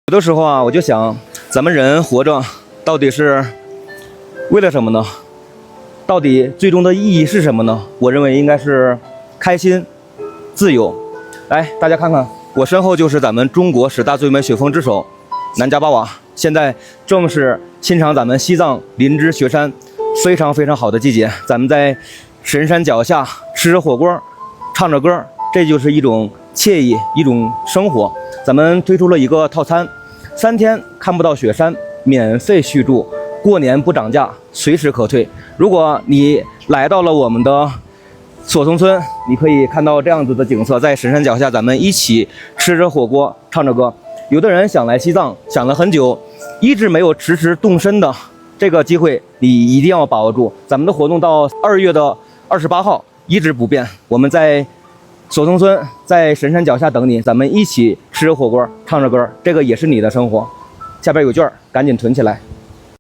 有的时候啊，我就想，咱们人活着到底是为了什么呢？到底最终的意义是什么呢？我认为应该是开心、自由。来，大家看看，我身后就是咱们中国10大最美雪峰之首南迦巴瓦。现在正是欣赏咱们西藏林芝雪山非常好的季节，咱们在神山脚下吃着火锅，唱着歌，这就是一种惬意，一种生活。咱们推出了一个套餐，3天看不到雪山，免费续住，过年不涨价，随时可退。如果你来到了我们的索松村，你可以看到这样子的景色，在神山脚下，咱们一起吃着火锅，唱着歌。有的人想来西藏，想了很久，一直没有迟迟动身的这个机会，你一定要把握住。咱们的活动到2月的28号一直不变，我们在索松村，在神山脚下等你，咱们一起吃着火锅，唱着歌，这个也是你的生活。下边有券，赶紧囤起来。